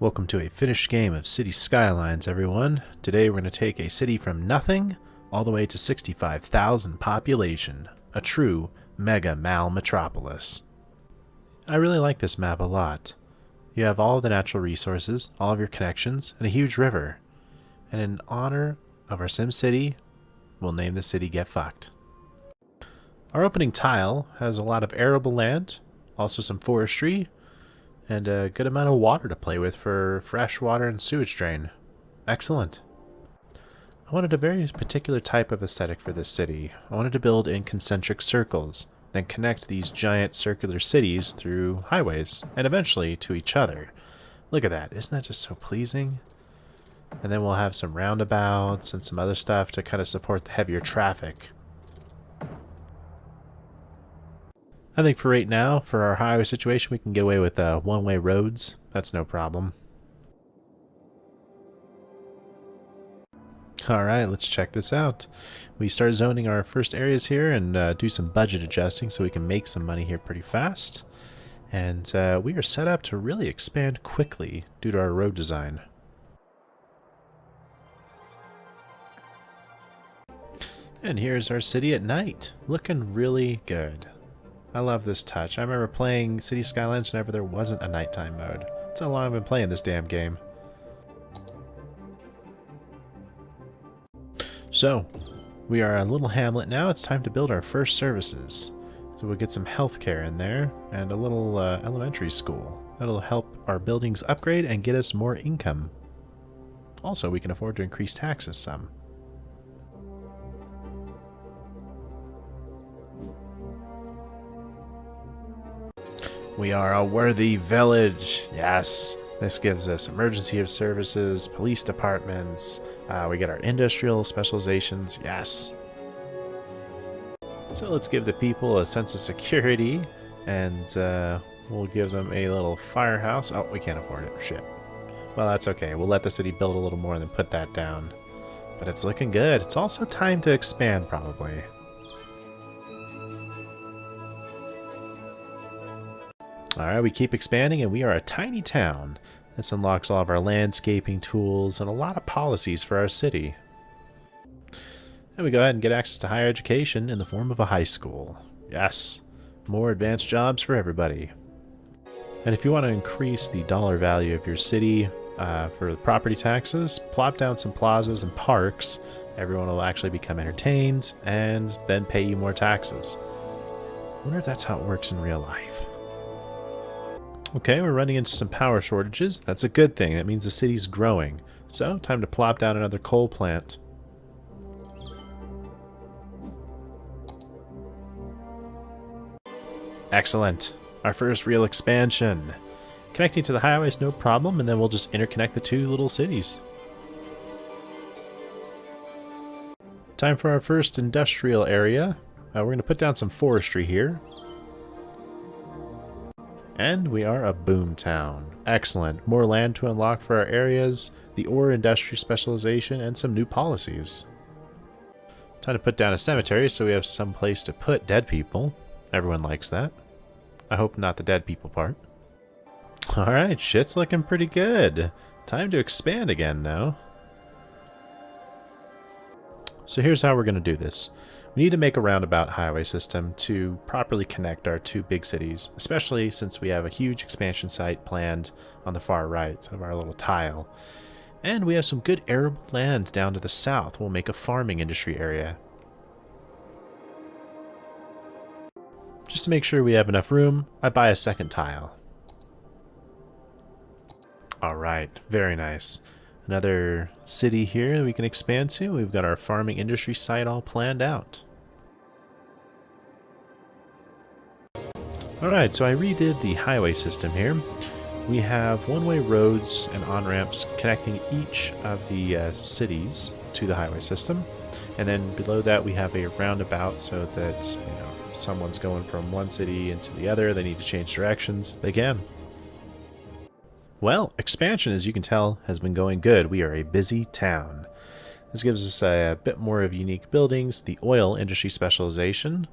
Welcome to a finished game of City Skylines, everyone. Today we're going to take a city from nothing all the way to 65,000 population. A true mega mal metropolis. I really like this map a lot. You have all of the natural resources, all of your connections, and a huge river. And in honor of our Sim City, we'll name the city Get Fucked. Our opening tile has a lot of arable land, also some forestry, and a good amount of water to play with for fresh water and sewage drain. Excellent. I wanted a very particular type of aesthetic for this city. I wanted to build in concentric circles, then connect these giant circular cities through highways, and eventually to each other. Look at that, isn't that just so pleasing? And then we'll have some roundabouts and some other stuff to kind of support the heavier traffic. I think for right now, for our highway situation, we can get away with one-way roads. That's no problem. Alright, let's check this out. We start zoning our first areas here and do some budget adjusting so we can make some money here pretty fast. And we are set up to really expand quickly due to our road design. And here's our city at night. Looking really good. I love this touch. I remember playing City Skylines whenever there wasn't a nighttime mode. That's how long I've been playing this damn game. So, we are a little hamlet now. It's time to build our first services. So we'll get some healthcare in there and a little elementary school. That'll help our buildings upgrade and get us more income. Also, we can afford to increase taxes some. We are a worthy village. Yes. This gives us emergency services, police departments. We get our industrial specializations. Yes. So let's give the people a sense of security, and we'll give them a little firehouse. Oh, we can't afford it. Shit. Well, that's okay. We'll let the city build a little more and then put that down. But it's looking good. It's also time to expand, probably. Alright, we keep expanding and we are a tiny town. This unlocks all of our landscaping tools and a lot of policies for our city. And we go ahead and get access to higher education in the form of a high school. Yes, more advanced jobs for everybody. And if you want to increase the dollar value of your city for the property taxes, plop down some plazas and parks. Everyone will actually become entertained and then pay you more taxes. I wonder if that's how it works in real life. Okay, we're running into some power shortages. That's a good thing. That means the city's growing. So, time to plop down another coal plant. Excellent. Our first real expansion. Connecting to the highway is no problem, and then we'll just interconnect the two little cities. Time for our first industrial area. We're going to put down some forestry here. And we are a boom town. Excellent. More land to unlock for our areas, the ore industry specialization, and some new policies. Time to put down a cemetery so we have some place to put dead people. Everyone likes that. I hope not the dead people part. Alright, shit's looking pretty good. Time to expand again, though. So here's how we're going to do this. We need to make a roundabout highway system to properly connect our two big cities, especially since we have a huge expansion site planned on the far right of our little tile. And we have some good arable land down to the south. We'll make a farming industry area. Just to make sure we have enough room, I buy a second tile. Alright, very nice. Another city here that we can expand to. We've got our farming industry site all planned out. Alright, so I redid the highway system here. We have one-way roads and on-ramps connecting each of the cities to the highway system. And then below that we have a roundabout so that, you know, if someone's going from one city into the other, they need to change directions, they can. Well, expansion, as you can tell, has been going good. We are a busy town. This gives us a bit more of unique buildings, the oil industry specialization.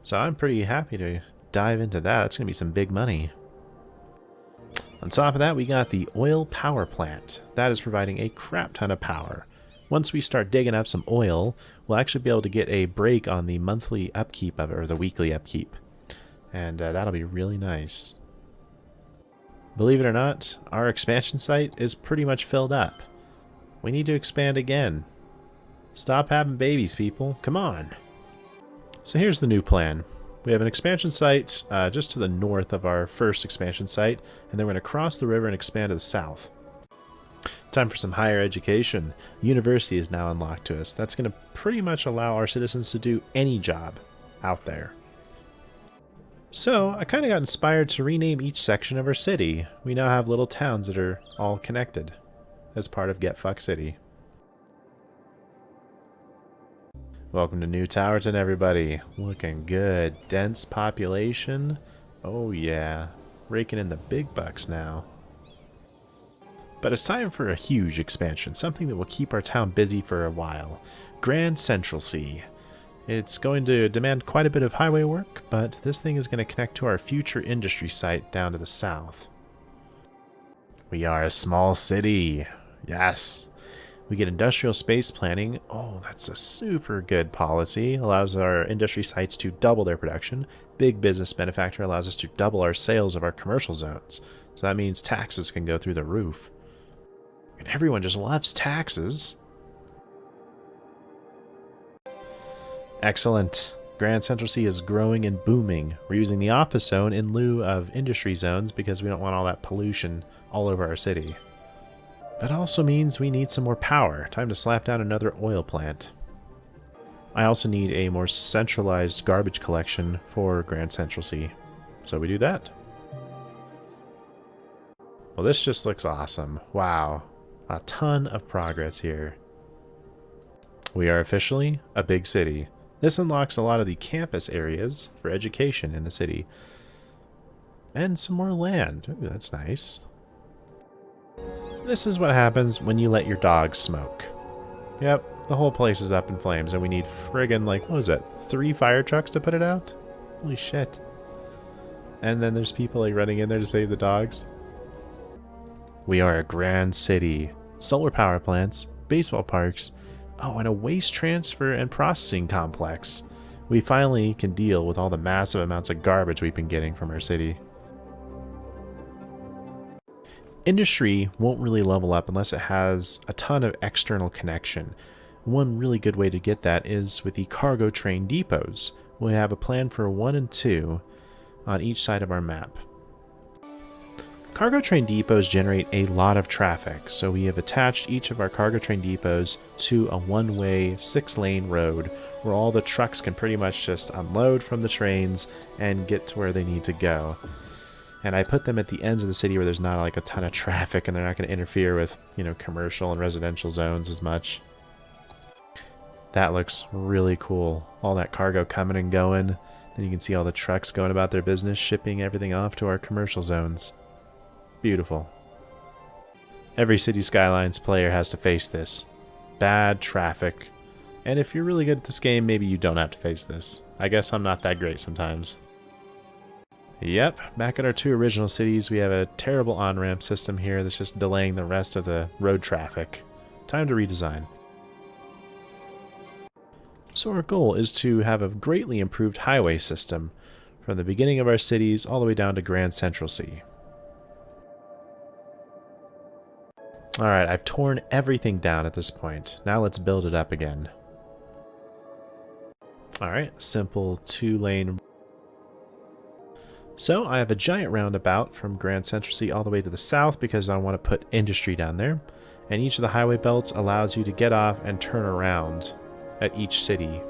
So I'm pretty happy to dive into that. That's going to be some big money. On top of that, we got the oil power plant. That is providing a crap ton of power. Once we start digging up some oil, we'll actually be able to get a break on the monthly upkeep of it, or the weekly upkeep. And that'll be really nice. Believe it or not, our expansion site is pretty much filled up. We need to expand again. Stop having babies, people. Come on. So here's the new plan. We have an expansion site just to the north of our first expansion site, and then we're going to cross the river and expand to the south. Time for some higher education. University is now unlocked to us. That's going to pretty much allow our citizens to do any job out there. So I kind of got inspired to rename each section of our city. We now have little towns that are all connected as part of Get Fuck City. Welcome to New Towerton, everybody. Looking good. Dense population. Oh yeah. Raking in the big bucks now. But it's time for a huge expansion, something that will keep our town busy for a while. Grand Central Sea. It's going to demand quite a bit of highway work, but this thing is going to connect to our future industry site down to the south. We are a small city. Yes. We get industrial space planning. Oh, that's a super good policy. Allows our industry sites to double their production. Big business benefactor allows us to double our sales of our commercial zones. So that means taxes can go through the roof. And everyone just loves taxes. Excellent. Grand Central Sea is growing and booming. We're using the office zone in lieu of industry zones because we don't want all that pollution all over our city. That also means we need some more power. Time to slap down another oil plant. I also need a more centralized garbage collection for Grand Central Sea. So we do that. Well, this just looks awesome. Wow. A ton of progress here. We are officially a big city. This unlocks a lot of the campus areas for education in the city. And some more land. Ooh, that's nice. This is what happens when you let your dog smoke. Yep, the whole place is up in flames and we need friggin', like, what was it, 3 fire trucks to put it out? Holy shit. And then there's people like running in there to save the dogs. We are a grand city. Solar power plants, baseball parks, oh, and a waste transfer and processing complex. We finally can deal with all the massive amounts of garbage we've been getting from our city. Industry won't really level up unless it has a ton of external connection. One really good way to get that is with the cargo train depots. We have a plan for 1 and 2 on each side of our map. Cargo train depots generate a lot of traffic, so we have attached each of our cargo train depots to a one-way 6-lane road where all the trucks can pretty much just unload from the trains and get to where they need to go. And I put them at the ends of the city where there's not like a ton of traffic and they're not going to interfere with, you know, commercial and residential zones as much. That looks really cool. All that cargo coming and going. Then you can see all the trucks going about their business, shipping everything off to our commercial zones. Beautiful. Every City Skylines player has to face this. Bad traffic. And if you're really good at this game, maybe you don't have to face this. I guess I'm not that great sometimes. Yep, back at our 2 original cities, we have a terrible on-ramp system here that's just delaying the rest of the road traffic. Time to redesign. So our goal is to have a greatly improved highway system from the beginning of our cities all the way down to Grand Central Sea. Alright, I've torn everything down at this point. Now let's build it up again. Alright, simple 2-lane. So I have a giant roundabout from Grand Central Sea all the way to the south because I want to put industry down there. And each of the highway belts allows you to get off and turn around at each city.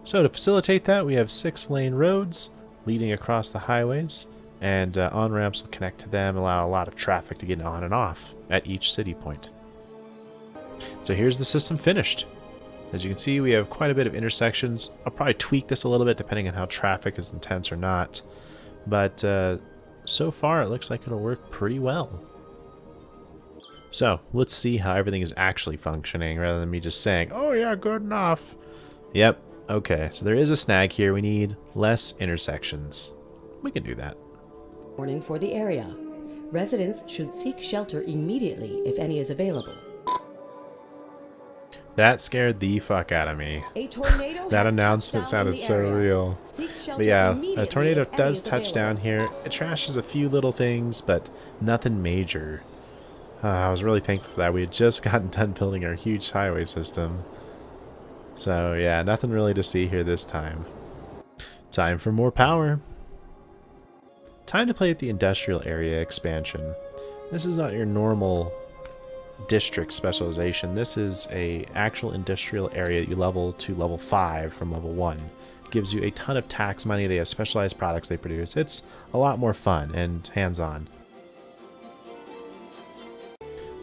So to facilitate that, we have 6-lane roads leading across the highways. And on-ramps will connect to them, allow a lot of traffic to get on and off at each city point. So here's the system finished. As you can see, we have quite a bit of intersections. I'll probably tweak this a little bit depending on how traffic is intense or not. But so far, it looks like it'll work pretty well. So let's see how everything is actually functioning rather than me just saying, oh yeah, good enough. Yep, okay, so there is a snag here. We need less intersections. We can do that. Warning for the area. Residents should seek shelter immediately if any is available. That scared the fuck out of me. A tornado That has announcement touched down in sounded the so area. real. Seek shelter But yeah, a immediately tornado if any does is touch down available. here. It trashes a few little things, but nothing major. I was really thankful for that. We had just gotten done building our huge highway system. So yeah, nothing really to see here this time. Time for more power. Time to play at the industrial area expansion. This is not your normal district specialization. This is a actual industrial area that you level to level 5 from level 1. It gives you a ton of tax money. They have specialized products they produce. It's a lot more fun and hands-on.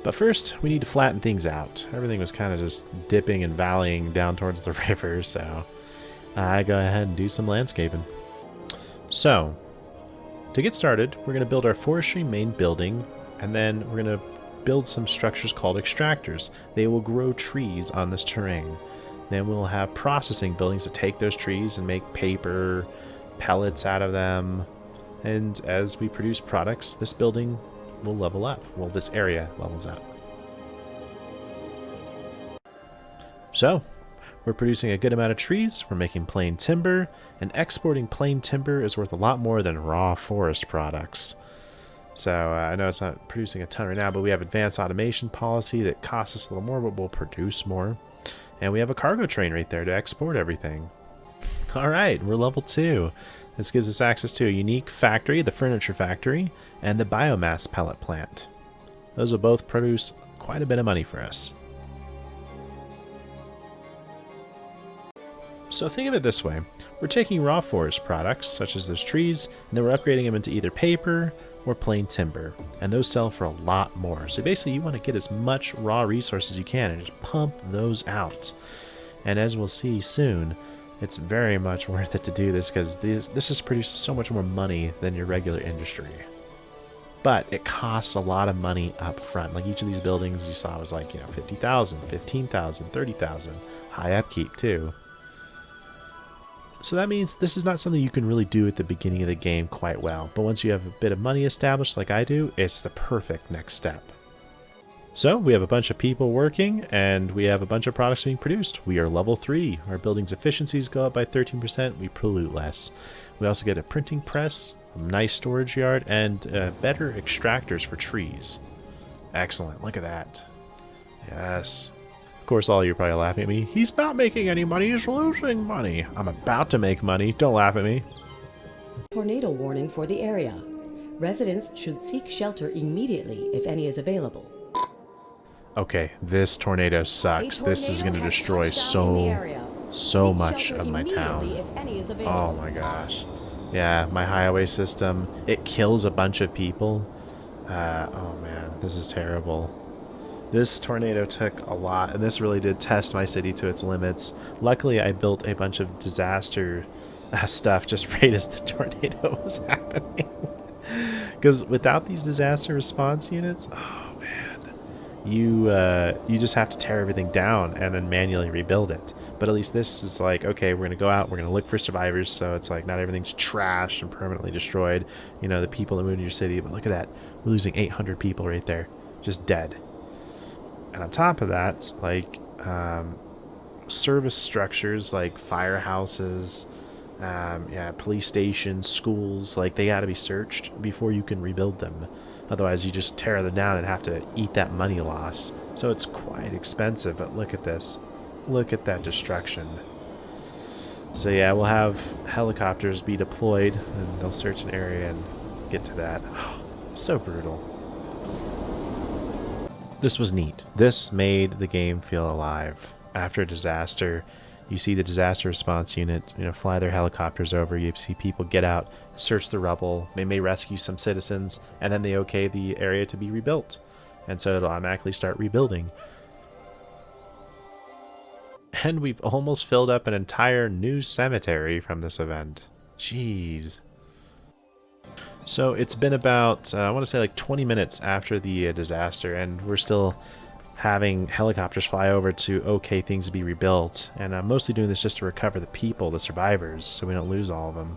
But first, we need to flatten things out. Everything was kind of just dipping and valleying down towards the river, so I go ahead and do some landscaping. So, to get started, we're going to build our forestry main building, and then we're going to build some structures called extractors. They will grow trees on this terrain. Then we'll have processing buildings to take those trees and make paper, pellets out of them. And as we produce products, this building will level up. Well, this area levels up. So, we're producing a good amount of trees, we're making plain timber, and exporting plain timber is worth a lot more than raw forest products. So I know it's not producing a ton right now, but we have advanced automation policy that costs us a little more, but we'll produce more. And we have a cargo train right there to export everything. Alright, we're level 2. This gives us access to a unique factory, the furniture factory, and the biomass pellet plant. Those will both produce quite a bit of money for us. So think of it this way. We're taking raw forest products, such as those trees, and then we're upgrading them into either paper or plain timber, and those sell for a lot more. So basically you want to get as much raw resources as you can and just pump those out. And as we'll see soon, it's very much worth it to do this because this has produced so much more money than your regular industry. But it costs a lot of money up front. Like each of these buildings you saw was like, 50,000, 15,000, 30,000. High upkeep too. So that means this is not something you can really do at the beginning of the game quite well, but once you have a bit of money established like I do, it's the perfect next step. So we have a bunch of people working, and we have a bunch of products being produced. We are level 3. Our building's efficiencies go up by 13%, we pollute less. We also get a printing press, a nice storage yard, and better extractors for trees. Excellent, look at that. Yes. Of course, all of you are probably laughing at me. He's not making any money, he's losing money. I'm about to make money, don't laugh at me. Tornado warning for the area. Residents should seek shelter immediately if any is available. Okay, this tornado sucks. This is going to destroy so much of my town. Oh my gosh. Yeah, my highway system, it kills a bunch of people. Oh man, this is terrible. This tornado took a lot, and this really did test my city to its limits. Luckily, I built a bunch of disaster stuff just right as the tornado was happening. Because without these disaster response units, oh man, you just have to tear everything down and then manually rebuild it. But at least this is like, okay, we're going to go out, we're going to look for survivors, so it's like not everything's trashed and permanently destroyed. The people that moved to your city, but look at that. We're losing 800 people right there, just dead. And on top of that, like service structures like firehouses, police stations, schools, like they got to be searched before you can rebuild them. Otherwise, you just tear them down and have to eat that money loss. So it's quite expensive, but look at this. Look at that destruction. So yeah, we'll have helicopters be deployed, and they'll search an area and get to that. Oh, so brutal. This was neat. This made the game feel alive. After a disaster, you see the disaster response unit, fly their helicopters over. You see people get out, search the rubble. They may rescue some citizens, and then they okay the area to be rebuilt. And so it'll automatically start rebuilding. And we've almost filled up an entire new cemetery from this event. Jeez. So it's been about, I want to say like 20 minutes after the disaster, and we're still having helicopters fly over to okay things to be rebuilt. And I'm mostly doing this just to recover the people, the survivors, so we don't lose all of them.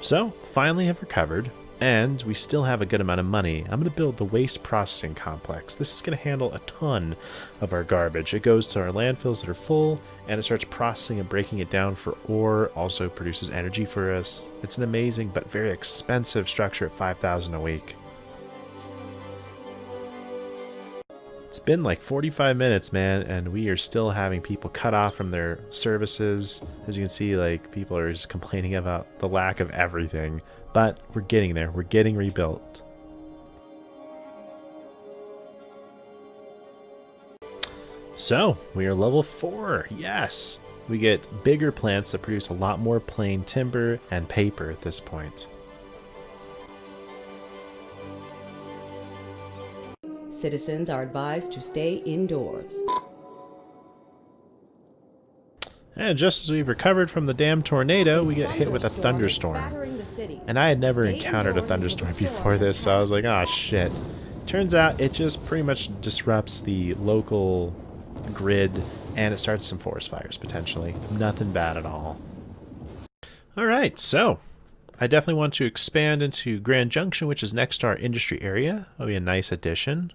So, finally have recovered. And we still have a good amount of money. I'm going to build the waste processing complex. This is going to handle a ton of our garbage. It goes to our landfills that are full, and it starts processing and breaking it down for ore, also produces energy for us. It's an amazing but very expensive structure at 5,000 a week. It's been like 45 minutes, man, and we are still having people cut off from their services. As you can see, like, people are just complaining about the lack of everything. But we're getting there. We're getting rebuilt. So, we are level 4. Yes! We get bigger plants that produce a lot more plain timber and paper at this point. Citizens are advised to stay indoors. And just as we've recovered from the damn tornado, we get hit with a thunderstorm. And I had never encountered a thunderstorm before this, so I was like, oh shit. Turns out it just pretty much disrupts the local grid, and it starts some forest fires, potentially. Nothing bad at all. Alright, so I definitely want to expand into Grand Junction, which is next to our industry area. That'll be a nice addition.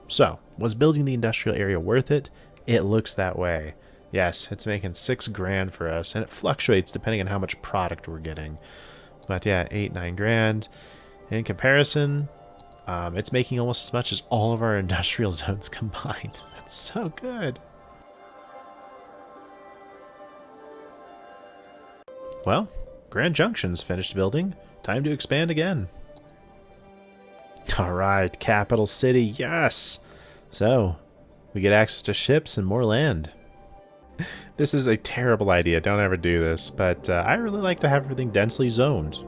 So, was building the industrial area worth it? It looks that way. Yes, it's making $6 grand for us, and it fluctuates depending on how much product we're getting. But yeah, 8-9 grand. In comparison, it's making almost as much as all of our industrial zones combined. That's so good. Well, Grand Junction's finished building. Time to expand again. Alright, capital city, yes! So, we get access to ships and more land. This is a terrible idea, don't ever do this, but I really like to have everything densely zoned.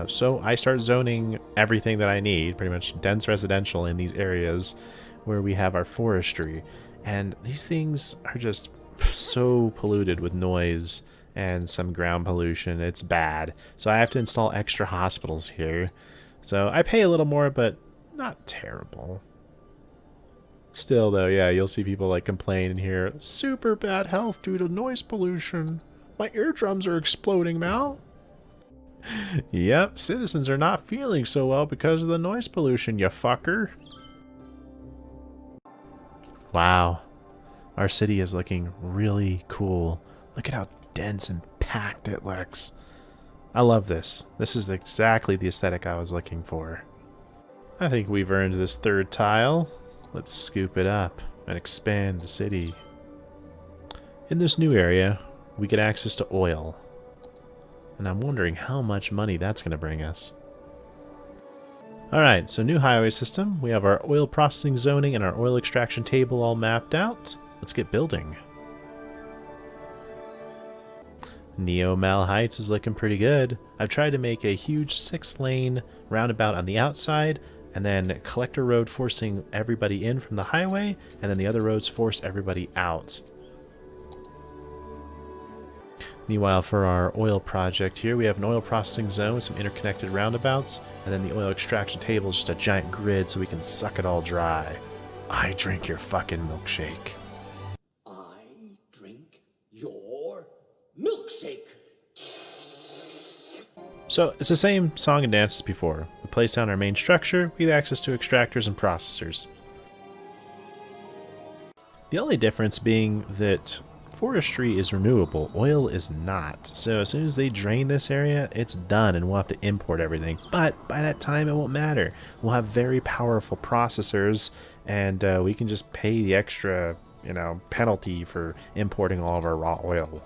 So I start zoning everything that I need, pretty much dense residential in these areas where we have our forestry. And these things are just so polluted with noise and some ground pollution, it's bad. So I have to install extra hospitals here. So I pay a little more, but not terrible. Still though, yeah, you'll see people like complain and hear, super bad health due to noise pollution. My eardrums are exploding, Mal. Yep, citizens are not feeling so well because of the noise pollution, you fucker. Wow. Our city is looking really cool. Look at how dense and packed it looks. I love this. This is exactly the aesthetic I was looking for. I think we've earned this third tile. Let's scoop it up and expand the city. In this new area, we get access to oil. And I'm wondering how much money that's going to bring us. Alright, so new highway system. We have our oil processing zoning and our oil extraction table all mapped out. Let's get building. Neo-Mal Heights is looking pretty good. I've tried to make a huge 6-lane roundabout on the outside, and then collector road forcing everybody in from the highway, and then the other roads force everybody out. Meanwhile, for our oil project here, we have an oil processing zone with some interconnected roundabouts, and then the oil extraction table is just a giant grid so we can suck it all dry. I drink your fucking milkshake. I drink your milkshake. So, it's the same song and dance as before. We place down our main structure, we get access to extractors and processors. The only difference being that forestry is renewable, oil is not. So as soon as they drain this area, it's done and we'll have to import everything. But by that time, it won't matter. We'll have very powerful processors, and we can just pay the extra, penalty for importing all of our raw oil.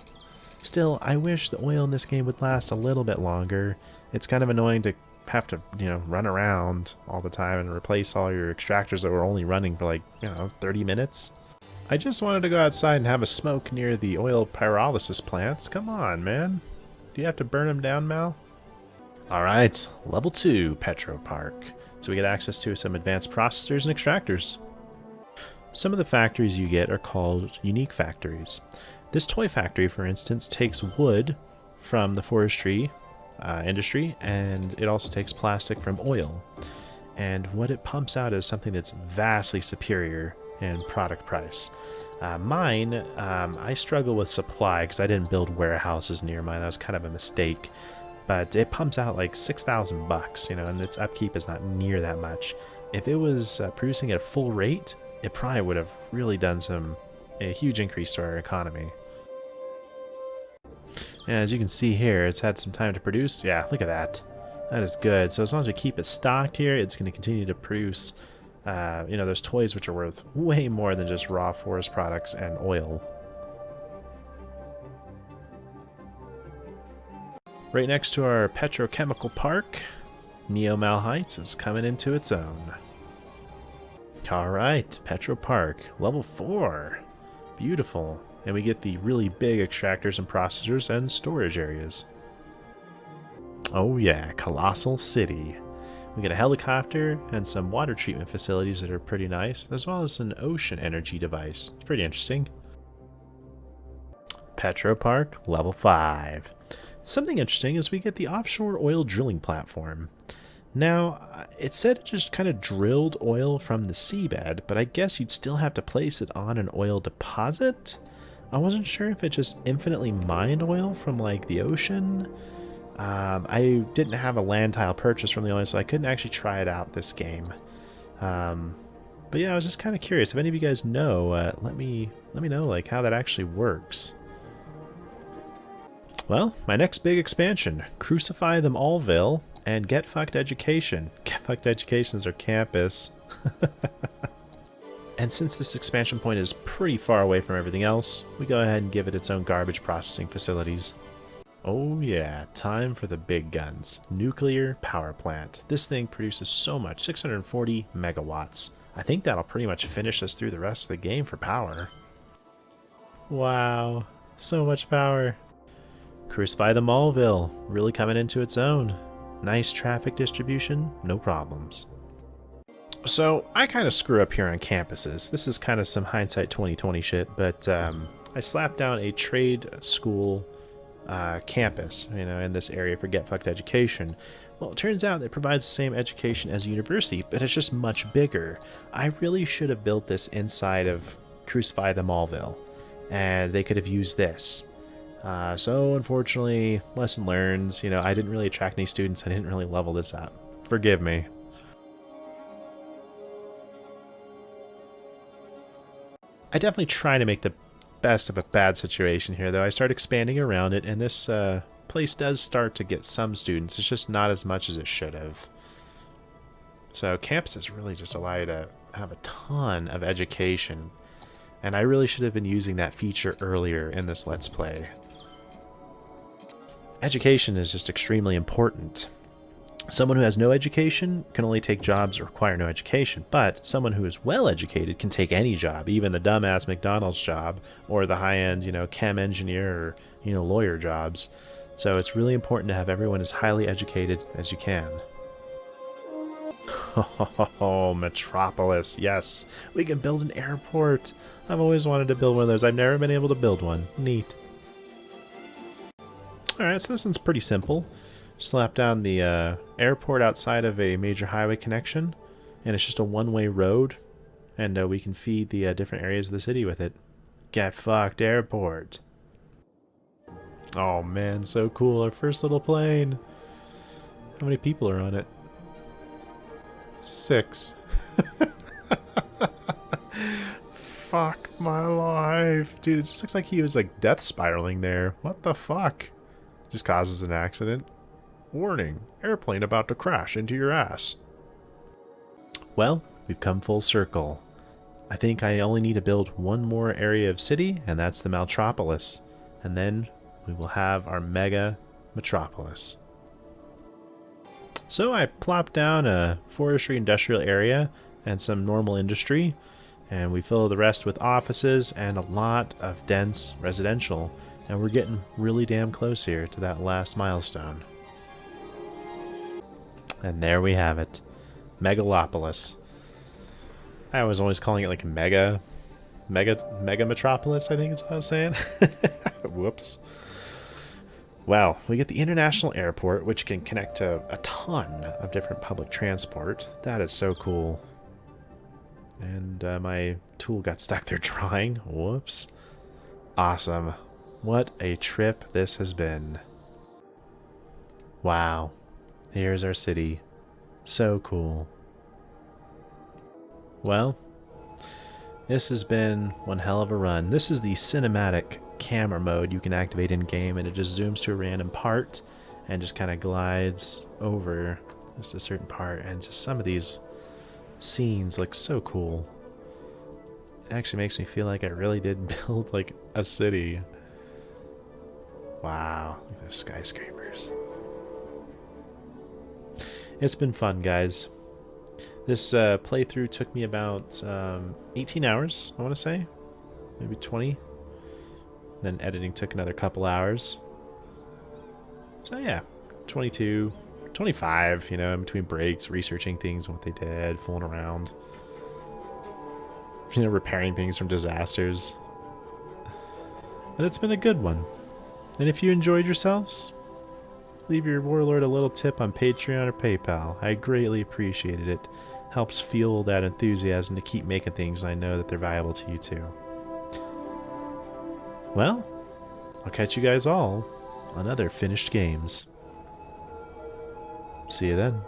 Still, I wish the oil in this game would last a little bit longer. It's kind of annoying to have to, run around all the time and replace all your extractors that were only running for 30 minutes. I just wanted to go outside and have a smoke near the oil pyrolysis plants. Come on, man. Do you have to burn them down, Mal? Alright, level 2, Petro Park. So we get access to some advanced processors and extractors. Some of the factories you get are called unique factories. This toy factory, for instance, takes wood from the forestry industry, and it also takes plastic from oil. And what it pumps out is something that's vastly superior in product price. Mine, I struggle with supply because I didn't build warehouses near mine. That was kind of a mistake. but it pumps out like 6,000 bucks, you know, and its upkeep is not near that much. If it was producing at a full rate, it probably would have really done a huge increase to our economy. And as you can see here, it's had some time to produce. Yeah, look at that. That is good. So as long as we keep it stocked here, it's going to continue to produce, you know, those toys which are worth way more than just raw forest products and oil. Right next to our petrochemical park, Neo-Mal Heights is coming into its own. Alright, Petro Park, level 4. Beautiful. And we get the really big extractors and processors and storage areas. Oh yeah, Colossal City. We get a helicopter and some water treatment facilities that are pretty nice, as well as an ocean energy device. It's pretty interesting. Petro Park, level 5. Something interesting is we get the offshore oil drilling platform. Now, it said it just kind of drilled oil from the seabed, but I guess you'd still have to place it on an oil deposit? I wasn't sure if it just infinitely mined oil from, like, the ocean. I didn't have a land tile purchase from the oil, so I couldn't actually try it out this game. But yeah, I was just kind of curious. If any of you guys know, let me know, like, how that actually works. Well, my next big expansion, Crucify Them Allville and Get Fucked Education. Get Fucked Education is our campus. And since this expansion point is pretty far away from everything else, we go ahead and give it its own garbage processing facilities. Oh yeah, time for the big guns. Nuclear power plant. This thing produces so much, 640 megawatts. I think that'll pretty much finish us through the rest of the game for power. Wow, so much power. Crucify the Mallville, really coming into its own. Nice traffic distribution, no problems. So, I kind of screw up here on campuses. This is kind of some hindsight 2020 shit, but I slapped down a trade school campus, you know, in this area for Get Fucked Education. Well, it turns out it provides the same education as a university, but it's just much bigger. I really should have built this inside of Crucify the Mallville, and they could have used this. So unfortunately, lesson learned, you know, I didn't really attract any students, I didn't really level this up. Forgive me. I definitely try to make the best of a bad situation here, though. I start expanding around it, and this place does start to get some students. It's just not as much as it should have. So campuses really just allow you to have a ton of education, and I really should have been using that feature earlier in this Let's Play. Education is just extremely important. Someone who has no education can only take jobs that require no education, but someone who is well educated can take any job, even the dumbass McDonald's job, or the high-end, you know, chem engineer or, you know, lawyer jobs. So it's really important to have everyone as highly educated as you can. Oh, Metropolis, yes. We can build an airport. I've always wanted to build one of those. I've never been able to build one. Neat. Alright, so this one's pretty simple. Slap down the airport outside of a major highway connection, and it's just a one-way road, and we can feed the different areas of the city with it. Get fucked airport. Oh man, so cool. Our first little plane. How many people are on it? 6. Fuck my life. Dude, it just looks like he was like death spiraling there. What the fuck? Just causes an accident. Warning, airplane about to crash into your ass. Well, we've come full circle. I think I only need to build one more area of city, and that's the Metropolis. And then we will have our mega metropolis. So I plopped down a forestry industrial area and some normal industry, and we fill the rest with offices and a lot of dense residential. And we're getting really damn close here to that last milestone. And there we have it. Megalopolis. I was always calling it like Mega Metropolis, I think is what I was saying. Whoops. Well, we get the international airport, which can connect to a ton of different public transport. That is so cool. And my tool got stuck there drawing. Whoops. Awesome. What a trip this has been. Wow. Here's our city. So cool. Well, this has been one hell of a run. This is the cinematic camera mode you can activate in game, and it just zooms to a random part and just kind of glides over just a certain part, and just some of these scenes look so cool. It actually makes me feel like I really did build like a city. Wow, look at those skyscrapers. It's been fun, guys. This playthrough took me about 18 hours, I want to say. Maybe 20. Then editing took another couple hours. So yeah, 22, 25, you know, in between breaks, researching things and what they did, fooling around. You know, repairing things from disasters. But it's been a good one. And if you enjoyed yourselves, leave your Warlord a little tip on Patreon or PayPal. I greatly appreciated it. Helps fuel that enthusiasm to keep making things, and I know that they're valuable to you too. Well, I'll catch you guys all on other finished games. See you then.